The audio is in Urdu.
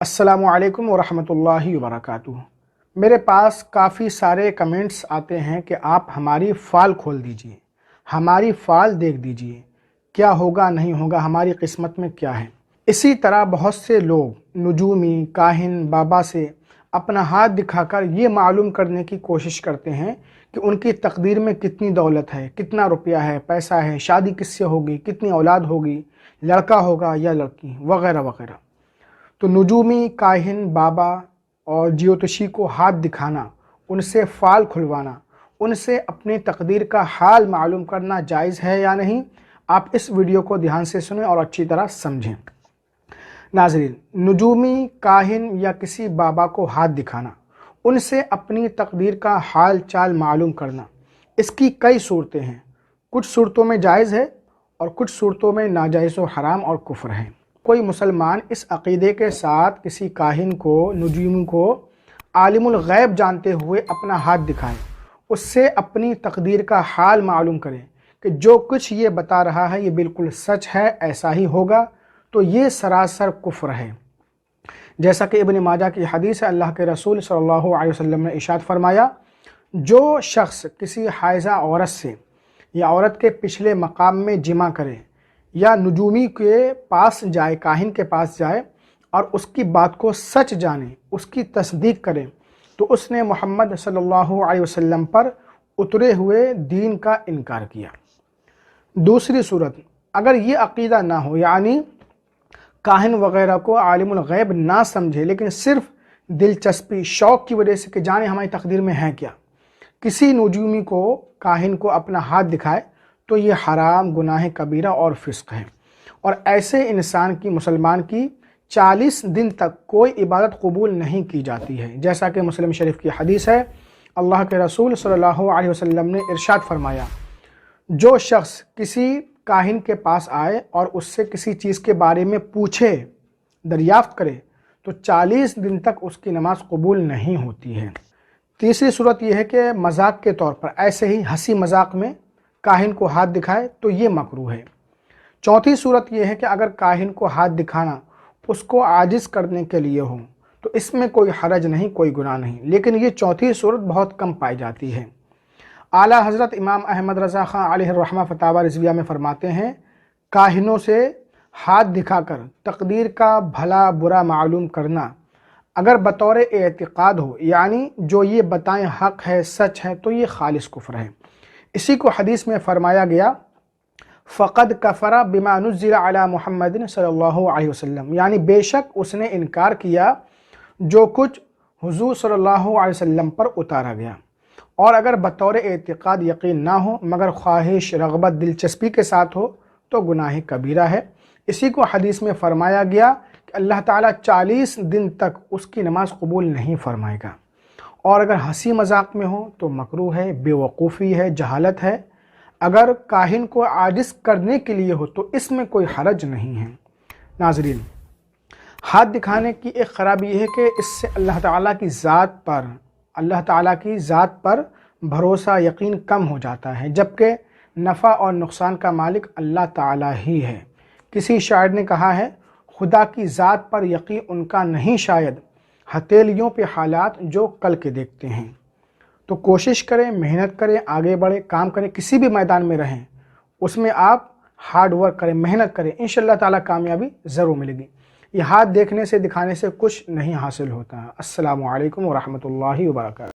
السلام علیکم ورحمۃ اللہ وبرکاتہ۔ میرے پاس کافی سارے کمنٹس آتے ہیں کہ آپ ہماری فال کھول دیجئے، ہماری فال دیکھ دیجئے، کیا ہوگا نہیں ہوگا، ہماری قسمت میں کیا ہے۔ اسی طرح بہت سے لوگ نجومی، کاہن، بابا سے اپنا ہاتھ دکھا کر یہ معلوم کرنے کی کوشش کرتے ہیں کہ ان کی تقدیر میں کتنی دولت ہے، کتنا روپیہ ہے، پیسہ ہے، شادی کس سے ہوگی، کتنی اولاد ہوگی، لڑکا ہوگا یا لڑکی، وغیرہ وغیرہ۔ تو نجومی، کاہن، بابا اور جیوتشی کو ہاتھ دکھانا، ان سے فال کھلوانا، ان سے اپنی تقدیر کا حال معلوم کرنا جائز ہے یا نہیں، آپ اس ویڈیو کو دھیان سے سنیں اور اچھی طرح سمجھیں۔ ناظرین، نجومی، کاہن یا کسی بابا کو ہاتھ دکھانا، ان سے اپنی تقدیر کا حال چال معلوم کرنا، اس کی کئی صورتیں ہیں۔ کچھ صورتوں میں جائز ہے اور کچھ صورتوں میں ناجائز و حرام اور کفر ہے۔ کوئی مسلمان اس عقیدے کے ساتھ کسی کاہن کو، نجوم کو عالم الغیب جانتے ہوئے اپنا ہاتھ دکھائے، اس سے اپنی تقدیر کا حال معلوم کرے کہ جو کچھ یہ بتا رہا ہے یہ بالکل سچ ہے، ایسا ہی ہوگا، تو یہ سراسر کفر ہے۔ جیسا کہ ابن ماجہ کی حدیث ہے، اللہ کے رسول صلی اللہ علیہ وسلم نے ارشاد فرمایا، جو شخص کسی حائضہ عورت سے یا عورت کے پچھلے مقام میں جمع کرے یا نجومی کے پاس جائے، کاہن کے پاس جائے اور اس کی بات کو سچ جانے، اس کی تصدیق کرے، تو اس نے محمد صلی اللہ علیہ وسلم پر اترے ہوئے دین کا انکار کیا۔ دوسری صورت، اگر یہ عقیدہ نہ ہو، یعنی کاہن وغیرہ کو عالم الغیب نہ سمجھے، لیکن صرف دلچسپی، شوق کی وجہ سے کہ جانے ہماری تقدیر میں ہے کیا، کسی نجومی کو، کاہن کو اپنا ہاتھ دکھائے، تو یہ حرام، گناہ کبیرہ اور فسق ہے، اور ایسے انسان کی، مسلمان کی 40 دن تک کوئی عبادت قبول نہیں کی جاتی ہے۔ جیسا کہ مسلم شریف کی حدیث ہے، اللہ کے رسول صلی اللہ علیہ وسلم نے ارشاد فرمایا، جو شخص کسی کاہن کے پاس آئے اور اس سے کسی چیز کے بارے میں پوچھے، دریافت کرے، تو 40 دن تک اس کی نماز قبول نہیں ہوتی ہے۔ تیسری صورت یہ ہے کہ مذاق کے طور پر، ایسے ہی ہنسی مذاق میں کاہن کو ہاتھ دکھائے تو یہ مکروہ ہے۔ چوتھی صورت یہ ہے کہ اگر کاہن کو ہاتھ دکھانا اس کو عاجز کرنے کے لیے ہو تو اس میں کوئی حرج نہیں، کوئی گناہ نہیں، لیکن یہ چوتھی صورت بہت کم پائی جاتی ہے۔ اعلیٰ حضرت امام احمد رضا خان علیہ الرحمہ فتاوی رضویہ میں فرماتے ہیں، کاہنوں سے ہاتھ دکھا کر تقدیر کا بھلا برا معلوم کرنا اگر بطور اعتقاد ہو، یعنی جو یہ بتائیں حق ہے، سچ ہے، تو یہ خالص کفر ہے۔ اسی کو حدیث میں فرمایا گیا، فقد کفر بما نزل علی محمد صلی اللہ علیہ وسلم، یعنی بے شک اس نے انکار کیا جو کچھ حضور صلی اللہ علیہ وسلم پر اتارا گیا، اور اگر بطور اعتقاد یقین نہ ہو مگر خواہش، رغبت، دلچسپی کے ساتھ ہو تو گناہ کبیرہ ہے۔ اسی کو حدیث میں فرمایا گیا کہ اللہ تعالیٰ 40 دن تک اس کی نماز قبول نہیں فرمائے گا، اور اگر ہنسی مذاق میں ہو تو مکروہ ہے، بے وقوفی ہے، جہالت ہے۔ اگر کاہن کو عاجز کرنے کے لیے ہو تو اس میں کوئی حرج نہیں ہے۔ ناظرین، ہاتھ دکھانے کی ایک خرابی یہ ہے کہ اس سے اللہ تعالیٰ کی ذات پر بھروسہ، یقین کم ہو جاتا ہے، جبکہ نفع اور نقصان کا مالک اللہ تعالیٰ ہی ہے۔ کسی شاعر نے کہا ہے، خدا کی ذات پر یقین ان کا نہیں شاید، ہتھیلیوں پہ حالات جو کل کے دیکھتے ہیں۔ تو کوشش کریں، محنت کریں، آگے بڑھیں، کام کریں، کسی بھی میدان میں رہیں، اس میں آپ ہارڈ ورک کریں، محنت کریں، انشاءاللہ تعالیٰ کامیابی ضرور ملے گی۔ یہ ہاتھ دیکھنے سے، دکھانے سے کچھ نہیں حاصل ہوتا۔ السلام علیکم ورحمۃ اللہ وبرکاتہ۔